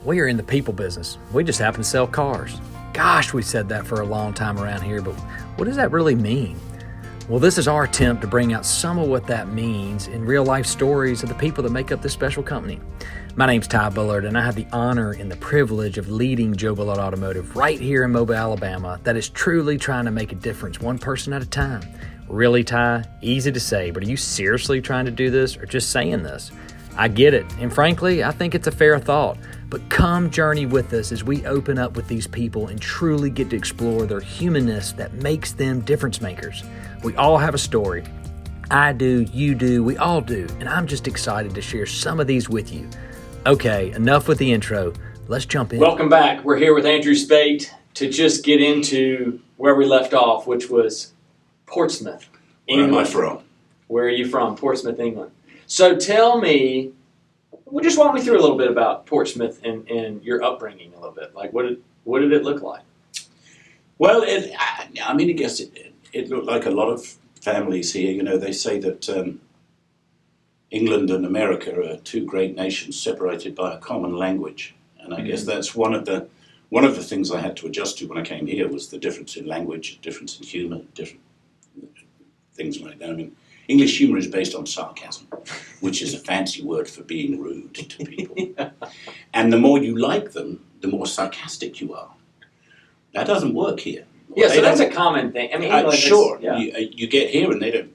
We are in the people business. We just happen to sell cars. Gosh, we said that for a long time around here, but what does that really mean? Well, this is our attempt to bring out some of what that means in real-life stories of the people that make up this special company. My name's Ty Bullard, and I have the honor and the privilege of leading Joe Bullard Automotive right here in Mobile, Alabama, that is truly trying to make a difference one person at a time. Really, Ty? Easy to say, but are you seriously trying to do this or just saying this? I get it, and frankly, I think it's a fair thought. But come journey with us as we open up with these people and truly get to explore their humanness that makes them difference makers. We all have a story. I do, you do, we all do, and I'm just excited to share some of these with you. Okay, enough with the intro. Let's jump in. Welcome back. We're here with Andrew Speight to just get into where we left off, which was Portsmouth, England. Where am I from? Where are you from? Portsmouth, England. So tell me, well, just walk me through a little bit about Portsmouth and your upbringing a little bit. Like, what did it look like? Well, I guess it looked like a lot of families here. You know, they say that England and America are two great nations separated by a common language, and I guess that's one of the things I had to adjust to when I came here was the difference in language, difference in humour, different things like that. I mean, English humour is based on sarcasm, which is a fancy word for being rude to people. Yeah. And the more you like them, the more sarcastic you are. That doesn't work here. Yeah, so that's a common thing. I mean, sure. Yeah. You get here and they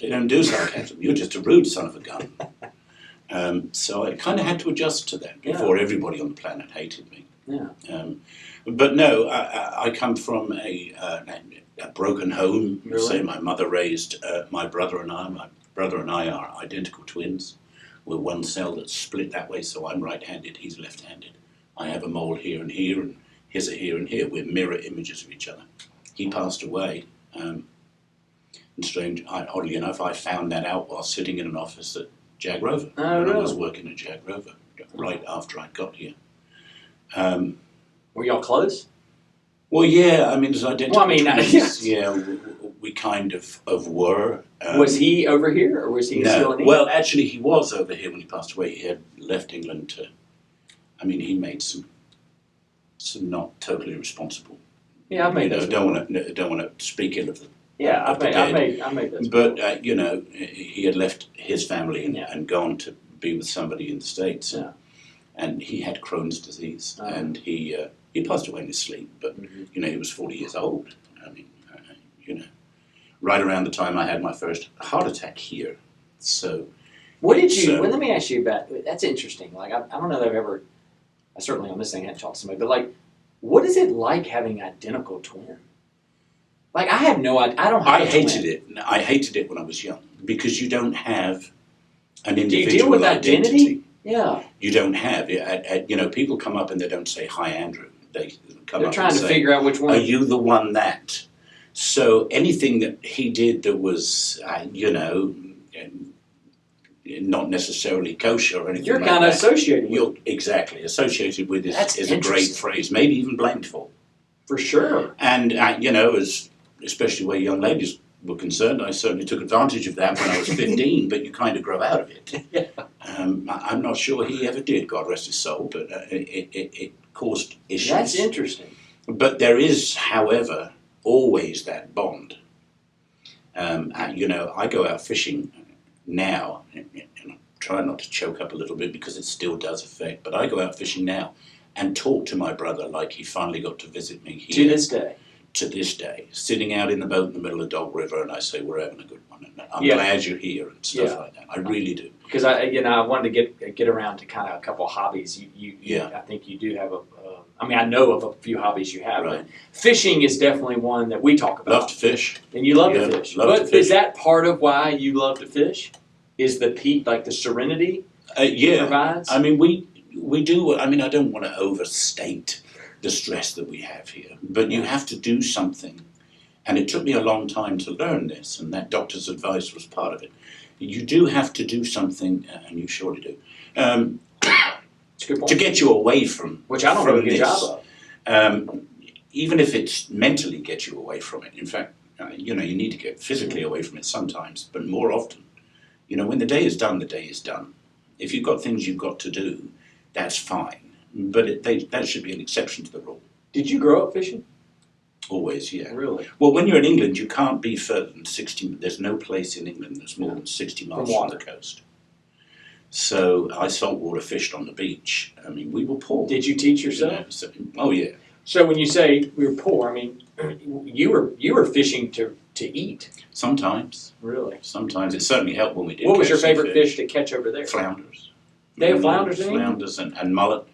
don't do sarcasm. You're just a rude son of a gun. So I kind of had to adjust to that before everybody on the planet hated me. Yeah. But no, I come from a broken home. Really? Say my mother raised my brother and I. My brother and I are identical twins. We're one cell that's split that way, so I'm right-handed, he's left-handed. I have a mole here, and his are here and here. We're mirror images of each other. He passed away. And oddly enough, I found that out while sitting in an office at Jag Rover. Oh, when really? I was working at Jag Rover, right after I got here. Were y'all close? Well, yeah, I mean, as identical twins, yes. yeah, we kind of were. Was he over here, or was he still in England? Well, actually, he was over here when he passed away. He had left England he made some not totally responsible. Yeah, I made those. Don't want to speak ill of them. Yeah, I made those. But he had left his family and gone to be with somebody in the States, and he had Crohn's disease, and he passed away in his sleep. But he was 40 years old. I mean, right around the time I had my first heart attack here. So, what did you? Well, let me ask you about. That's interesting. Like, I don't know that I've ever. I certainly on this thing hadn't talked to somebody, but like, what is it like having identical twins? Like, I have no idea. I don't. Have I hated it. I hated it when I was young because you don't have an individual Do you deal with identity? Yeah. You don't have. People come up and they don't say, "Hi, Andrew." They're trying to figure out which one. Are you the one that? So anything that he did that was, not necessarily kosher or anything You're like kind of that, associated with. You're exactly associated with is a great phrase, maybe even blamed for. For sure. And especially where young ladies were concerned, I certainly took advantage of that when I was 15. But you kind of grow out of it. Yeah. I'm not sure he ever did, God rest his soul, but it caused issues. That's interesting. But there is, however, always that bond. I go out fishing now, and I try not to choke up a little bit because it still does affect, but I go out fishing now and talk to my brother like he finally got to visit me here. To this day? To this day. Sitting out in the boat in the middle of Dog River, and I say, we're having a good one. And I'm glad you're here and stuff like that. I really do. Because I wanted to get around to kind of a couple of hobbies. I think you do have I know of a few hobbies you have. Right. But fishing is definitely one that we talk about. Love to fish. And you love to fish. Love to fish. Is that part of why you love to fish? Is the peak, like the serenity it provides? I mean, we do. I mean, I don't want to overstate the stress that we have here, but you have to do something. And it took me a long time to learn this, and that doctor's advice was part of it. You do have to do something, and you surely do, to get you away from which I don't do a good job of. Even if it's mentally get you away from it. In fact, you need to get physically away from it sometimes, but more often. When the day is done, the day is done. If you've got things you've got to do, that's fine. but that should be an exception to the rule. Did you grow up fishing? Always, yeah. Really? Well, when you're in England, you can't be further than 60. There's no place in England that's more than 60 miles from the coast. So I saltwater fished on the beach. I mean, we were poor. Did you teach yourself? You know, so, oh yeah. So when you say we were poor, I mean, you were fishing to eat. Sometimes. Really? Sometimes it certainly helped when we did. What was your favorite fish to catch over there? Flounders. They have flounders in England? Flounders and mullet,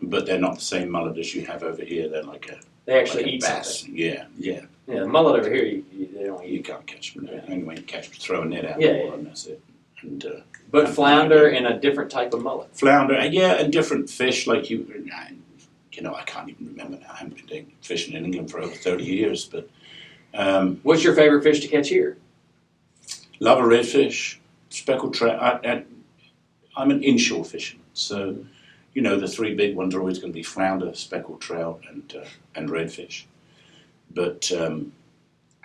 but they're not the same mullet as you have over here. They're like a. They actually like eat bass. something. Yeah. Yeah, the mullet over here, they don't You eat. can't catch them. Yeah. Anyway, you catch throw a net out Yeah, the water yeah. and that's it. And But flounder and a different type of mullet. flounder, yeah, and different fish like you know, I can't even remember now. I haven't been fishing in England for over 30 years, but What's your favorite fish to catch here? love a redfish, speckled trout. I'm an inshore fisherman, so you know the three big ones are always going to be flounder, speckled trout, and redfish. But and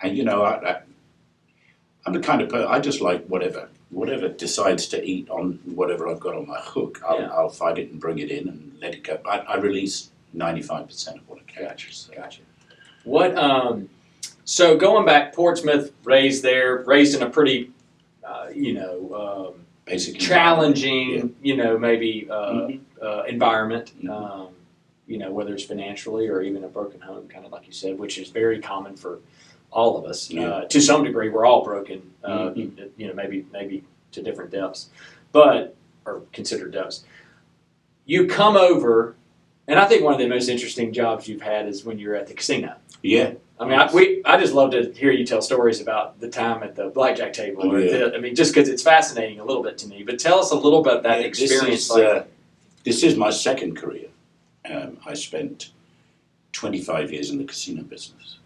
you know, I'm the kind of person, I just like whatever decides to eat on whatever I've got on my hook. I'll fight it and bring it in and let it go. I release 95% of what I catch. So. Gotcha. What? So going back, Portsmouth, raised in a pretty, Basic challenging, maybe Mm-hmm. environment. Whether it's financially or even a broken home, kind of like you said, which is very common for all of us. Yeah. To some degree, we're all broken. Maybe to different depths, or considered depths. You come over, and I think one of the most interesting jobs you've had is when you're at the casino. Yeah. I mean, I just love to hear you tell stories about the time at the blackjack table. Just because it's fascinating a little bit to me. But tell us a little bit about that experience. This is my second career. I spent 25 years in the casino business.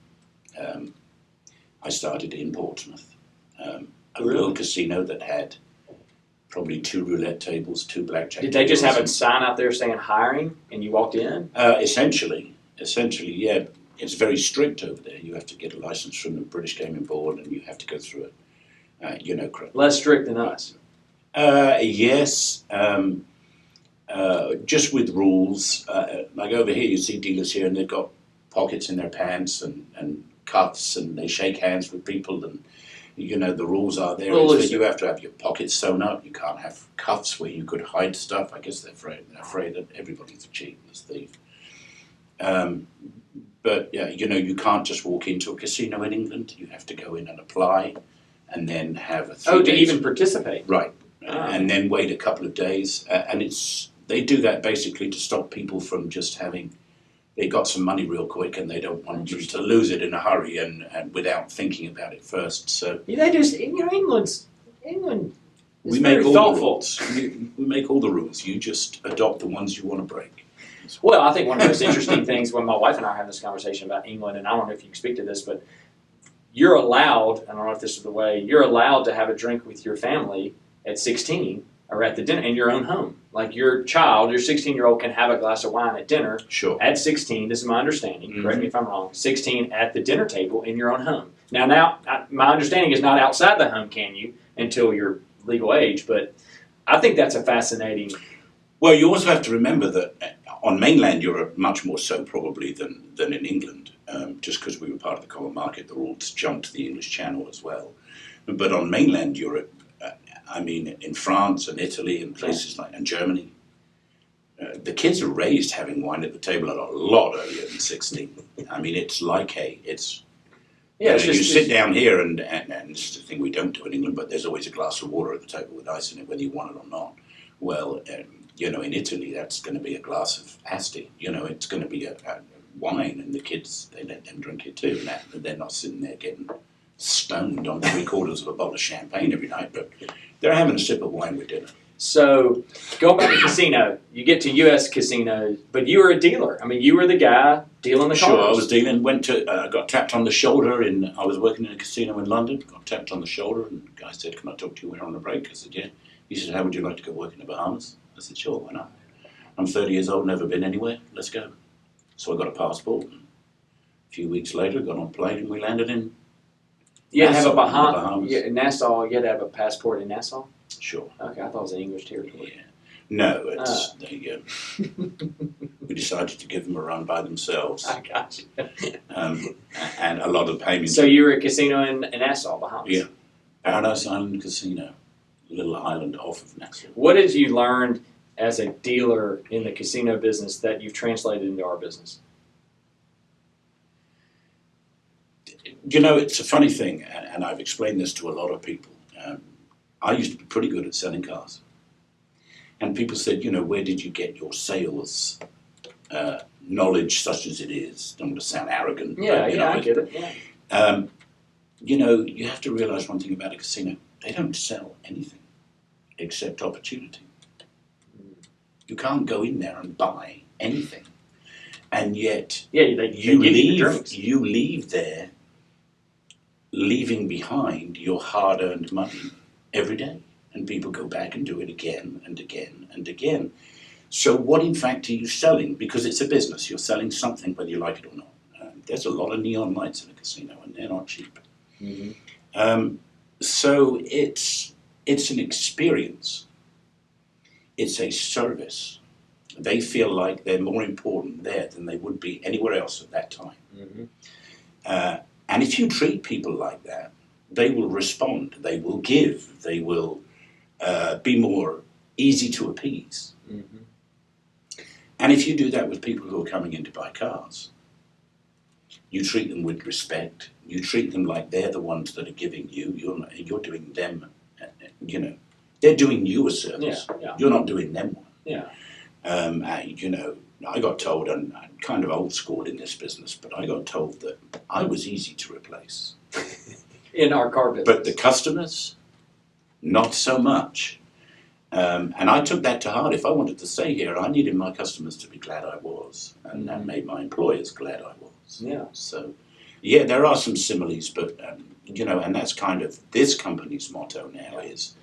I started in Portsmouth, a little casino that had probably 2 roulette tables, 2 blackjack tables. Did they just have a sign out there saying hiring, and you walked in? Essentially, yeah. It's very strict over there. You have to get a license from the British Gaming Board, and you have to go through it. Less strict than us. Yes. Just with rules. Like over here, you see dealers here, and they've got pockets in their pants and cuffs, and they shake hands with people, and the rules are there is that you have to have your pockets sewn up. You can't have cuffs where you could hide stuff. I guess they're afraid that everybody's a cheat and a thief. But you can't just walk into a casino in England. You have to go in and apply, and then have a 3 to days. even participate. Right, and then wait a couple of days, and they do that basically to stop people from just having. They got some money real quick, and they don't want you to lose it in a hurry and without thinking about it first. So England is we very make all thoughtful. the rules. We make all the rules. You just adopt the ones you want to break. Well, I think one of the most interesting things when my wife and I are having this conversation about England, and I don't know if you can speak to this, but you're allowed, I don't know if this is the way, you're allowed to have a drink with your family at 16 or at the dinner in your own home. Like your 16-year-old can have a glass of wine at dinner. Sure. At 16, this is my understanding, correct me if I'm wrong, 16 at the dinner table in your own home. Now, my understanding is not outside the home, can you, until you're legal age, but I think that's a fascinating... Well, you also have to remember that on mainland Europe, much more so probably than in England, just because we were part of the common market, the rules jumped to the English Channel as well. But on mainland Europe, in France and Italy and places and Germany, the kids are raised having wine at the table a lot earlier than 16. It's like you sit down here and this is the thing we don't do in England, but there's always a glass of water at the table with ice in it, whether you want it or not. Well, in Italy, that's going to be a glass of Asti. It's going to be a wine, and the kids, they let them drink it too. And they're not sitting there getting stoned on 3/4 of a bottle of champagne every night, but they're having a sip of wine with dinner. So, going back to casino, you get to U.S. casinos, but you were a dealer. You were the guy dealing the cars. Sure, I was dealing. Got tapped on the shoulder. I was working in a casino in London. Got tapped on the shoulder, and the guy said, "Can I talk to you? We're on the break." I said, "Yeah." He said, "How would you like to go work in the Bahamas?" I said, "Sure, why not? I'm 30 years old, never been anywhere. Let's go." So I got a passport. And a few weeks later, got on a plane, and we landed in. You had to have a Bahamas. Nassau. You had to have a passport in Nassau. Sure. Okay, I thought it was an English territory. Yeah. No, it's we decided to give them a run by themselves. I got you. And a lot of payments. So you were at a casino in Nassau, Bahamas. Yeah. Paradise Island Casino, a little island off of Nassau. What did you learn as a dealer in the casino business that you've translated into our business? You know, it's a funny thing, and I've explained this to a lot of people. I used to be pretty good at selling cars. And people said, you know, where did you get your sales knowledge, such as it is? Don't want to sound arrogant. Yeah, but, you know, I get it. Yeah. You know, you have to realize one thing about a casino. They don't sell anything except opportunity. You can't go in there and buy anything. And yet, they give you drinks. You leave there leaving behind your hard-earned money every day. And people go back and do it again and again and again. So what, in fact, are you selling? Because it's a business. You're selling something whether you like it or not. There's a lot of neon lights in a casino, and they're not cheap. Mm-hmm. So it's an experience. It's a service. They feel like they're more important there than they would be anywhere else at that time. Mm-hmm. And if you treat people like that, they will respond. They will give. They will be more easy to appease. Mm-hmm. And if you do that with people who are coming in to buy cars, you treat them with respect. You treat them like they're the ones that are giving you. You're doing them, you know, they're doing you a service. Yeah. You're not doing them one. Yeah. You know, I got told, and I'm kind of old school in this business, but I got told that I was easy to replace. In our car business. But the customers, not so much. And I took that to heart. If I wanted to stay here, I needed my customers to be glad I was, and that made my employers glad I was. Yeah. So, yeah, there are some similes, but you know, and that's kind of this company's motto now is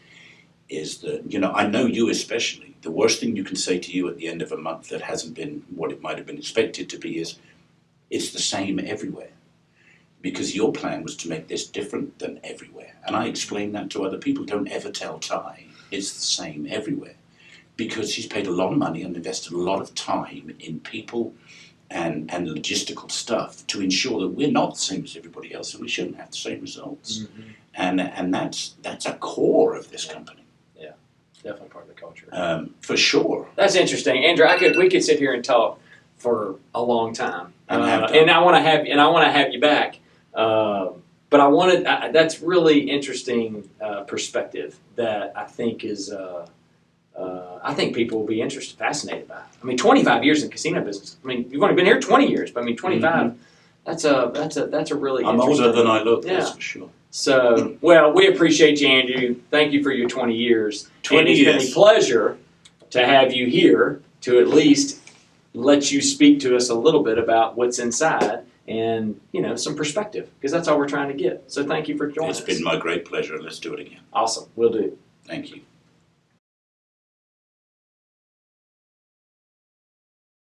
that, you know, I know you especially. The worst thing you can say to you at the end of a month that hasn't been what it might have been expected to be is, it's the same everywhere. Because your plan was to make this different than everywhere. And I explain that to other people. Don't ever tell Ty it's the same everywhere. Because he's paid a lot of money and invested a lot of time in people and logistical stuff to ensure that we're not the same as everybody else and we shouldn't have the same results. Mm-hmm. And that's a core of this company. Yeah, definitely part of the culture. For sure. That's interesting, Andrew. We could sit here and talk for a long time, And I want to have you back. But I wanted that's really interesting perspective that I think is I think people will be fascinated by. I mean, 25 years in casino business. I mean, you've only been here 20 years, but I mean, 25. Mm-hmm. That's a really. I'm interesting, older than I look. Yeah. That's for sure. So, well, we appreciate you, Andrew. Thank you for your 20 years. 20 years. It's been a pleasure to have you here to at least let you speak to us a little bit about what's inside and, you know, some perspective, because that's all we're trying to get. So thank you for joining us. It's been my great pleasure. Let's do it again. Awesome. We'll do. Thank you.